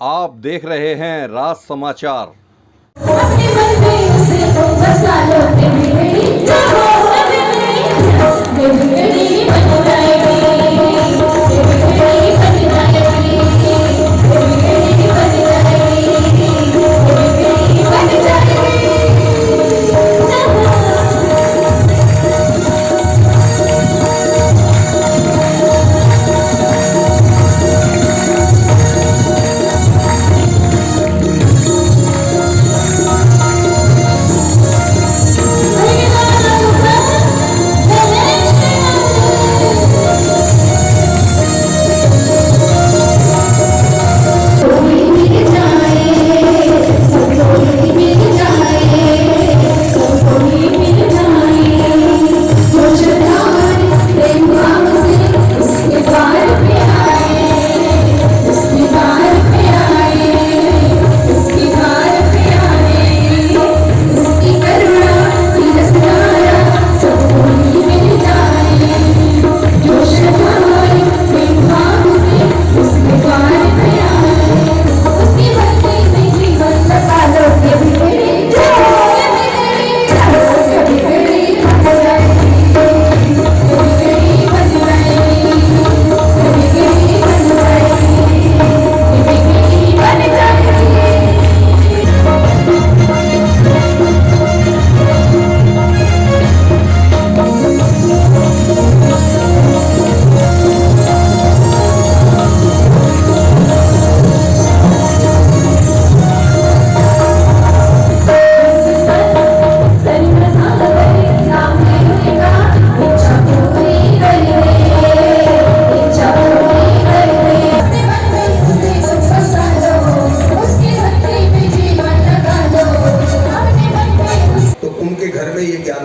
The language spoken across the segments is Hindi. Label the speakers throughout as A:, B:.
A: आप देख रहे हैं राज समाचार।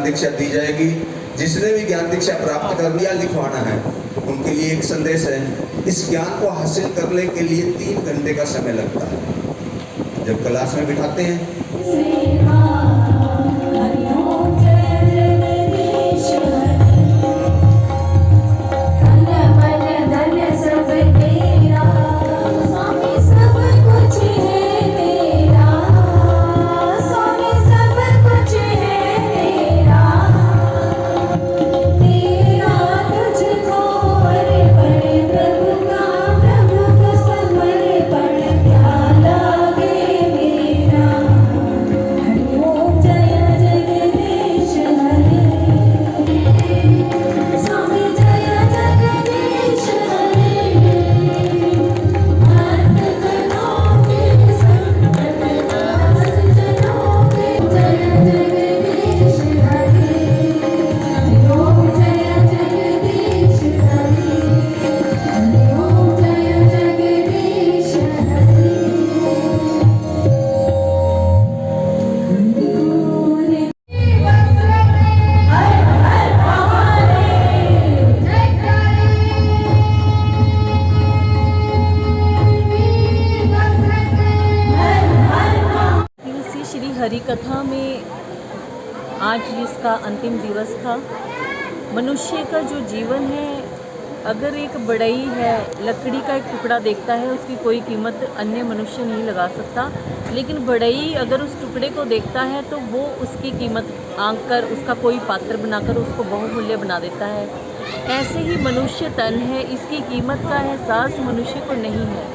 B: दीक्षा दी जाएगी। जिसने भी ज्ञान दीक्षा प्राप्त कर लिया लिखवाना है, उनके लिए एक संदेश है। इस ज्ञान को हासिल करने के लिए 3 घंटे का समय लगता है। जब क्लास में बिठाते हैं
C: हरि कथा में आज इसका अंतिम दिवस था। मनुष्य का जो जीवन है, अगर एक बढ़ई है, लकड़ी का एक टुकड़ा देखता है, उसकी कोई कीमत अन्य मनुष्य नहीं लगा सकता। लेकिन बढ़ई अगर उस टुकड़े को देखता है तो वो उसकी कीमत आंक कर उसका कोई पात्र बनाकर उसको बहुमूल्य बना देता है। ऐसे ही मनुष्य तन है, इसकी कीमत का एहसास मनुष्य को नहीं है।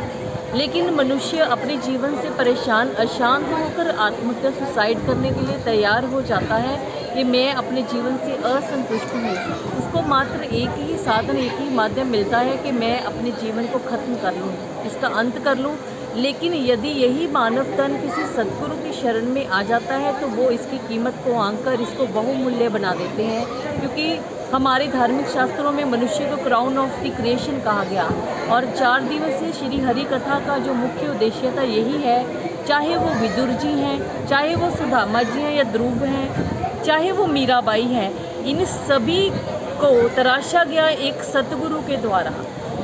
C: लेकिन मनुष्य अपने जीवन से परेशान अशांत होकर आत्महत्या सुसाइड करने के लिए तैयार हो जाता है कि मैं अपने जीवन से असंतुष्ट हूँ। उसको मात्र एक ही साधन, एक ही माध्यम मिलता है कि मैं अपने जीवन को ख़त्म कर लूँ, इसका अंत कर लूँ। लेकिन यदि यही मानव तन किसी सद्गुरु की शरण में आ जाता है तो वो इसकी कीमत को आंक कर इसको बहुमूल्य बना देते हैं। क्योंकि हमारे धार्मिक शास्त्रों में मनुष्य को क्राउन ऑफ द क्रिएशन कहा गया। और 4 दिवसीय श्री हरि कथा का जो मुख्य उद्देश्य था यही है, चाहे वो विदुर जी हैं, चाहे वो सुदामा जी हैं या ध्रुव हैं, चाहे वो मीराबाई हैं, इन सभी को तराशा गया एक सतगुरु के द्वारा।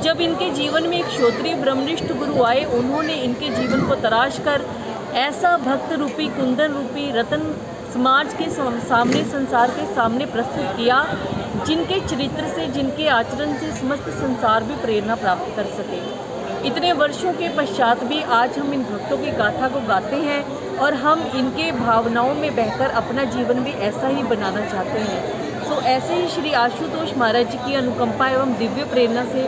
C: जब इनके जीवन में एक क्षत्रिय ब्रह्मनिष्ठ गुरु आए, उन्होंने इनके जीवन को तराश कर ऐसा भक्त रूपी कुंदन रूपी रतन समाज के सामने, संसार के सामने प्रस्तुत किया, जिनके चरित्र से, जिनके आचरण से समस्त संसार भी प्रेरणा प्राप्त कर सके। इतने वर्षों के पश्चात भी आज हम इन भक्तों की गाथा को गाते हैं और हम इनके भावनाओं में बहकर अपना जीवन भी ऐसा ही बनाना चाहते हैं। सो ऐसे ही श्री आशुतोष महाराज जी की अनुकंपा एवं दिव्य प्रेरणा से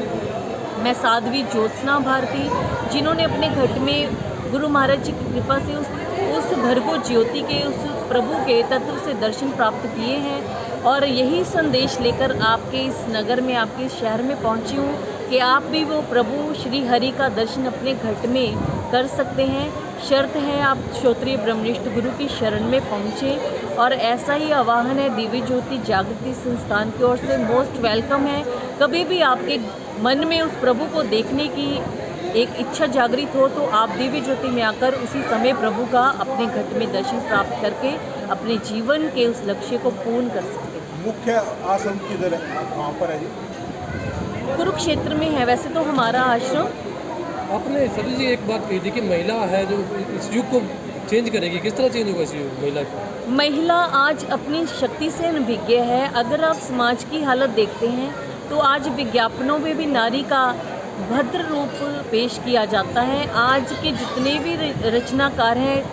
C: मैं साध्वी ज्योत्सना भारती, जिन्होंने अपने घट में गुरु महाराज जी की कृपा से उस भर्गो ज्योति के, उस प्रभु के तत्व से दर्शन प्राप्त किए हैं और यही संदेश लेकर आपके इस नगर में, आपके इस शहर में पहुंची हूँ कि आप भी वो प्रभु श्री हरि का दर्शन अपने घट में कर सकते हैं। शर्त है आप श्रोत्रिय ब्रह्मनिष्ठ गुरु की शरण में पहुँचें और ऐसा ही आवाहन है दिव्य ज्योति जागृति संस्थान की ओर से। मोस्ट वेलकम है। कभी भी आपके मन में उस प्रभु को देखने की एक इच्छा जागृत हो तो आप दिव्य ज्योति में आकर उसी समय प्रभु का अपने घट में दर्शन प्राप्त करके अपने जीवन के उस लक्ष्य को पूर्ण कर सकते हैं।
D: मुख्य आश्रम किधर है, कहाँ पर है जी?
C: कुरुक्षेत्र में है वैसे तो हमारा आश्रम।
E: आपने सभी जी एक बात कही थी कि महिला है जो इस युग को चेंज करेगी, किस तरह चेंज होगा इस युग महिला को?
C: महिला आज अपनी शक्ति से अनभिज्ञ है। अगर आप समाज की हालत देखते हैं तो आज विज्ञापनों में भी नारी का भद्र रूप पेश किया जाता है। आज के जितने भी रचनाकार हैं,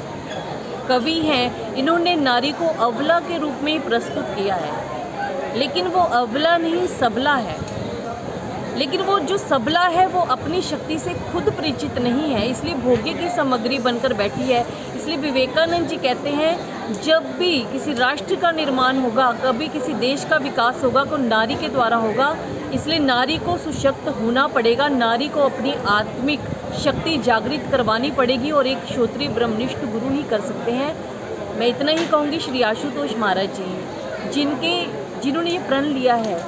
C: कवि हैं, इन्होंने नारी को अबला के रूप में ही प्रस्तुत किया है, लेकिन वो अबला नहीं सबला है। लेकिन वो जो सबला है वो अपनी शक्ति से खुद परिचित नहीं है, इसलिए भोग्य की सामग्री बनकर बैठी है। इसलिए विवेकानंद जी कहते हैं जब भी किसी राष्ट्र का निर्माण होगा, कभी किसी देश का विकास होगा तो नारी के द्वारा होगा। इसलिए नारी को सुशक्त होना पड़ेगा, नारी को अपनी आत्मिक शक्ति जागृत करवानी पड़ेगी और एक श्रोत्रिय ब्रह्मनिष्ठ गुरु ही कर सकते हैं। मैं इतना ही कहूँगी, श्री आशुतोष महाराज जी जिन्होंने ये प्रण लिया है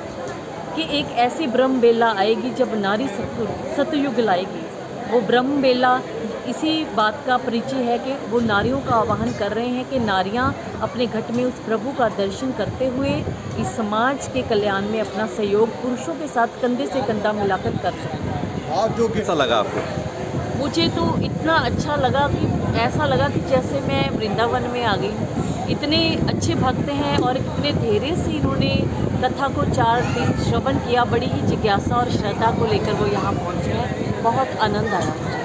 C: कि एक ऐसी ब्रह्म बेला आएगी जब नारी सतयुग लाएगी। वो ब्रह्म बेला इसी बात का परिचय है कि वो नारियों का आह्वान कर रहे हैं कि नारियां अपने घट में उस प्रभु का दर्शन करते हुए इस समाज के कल्याण में अपना सहयोग पुरुषों के साथ कंधे से कंधा मिलाकर कर सकते हैं।
D: आप जो
A: कैसा लगा आपको?
C: मुझे तो इतना अच्छा लगा कि ऐसा लगा कि जैसे मैं वृंदावन में आ गई। इतने अच्छे भक्त हैं और इतने धैर्य से इन्होंने कथा को 4 दिन श्रवण किया। बड़ी ही जिज्ञासा और श्रद्धा को लेकर वो यहाँ पहुँचे हैं। बहुत आनंद आया मुझे।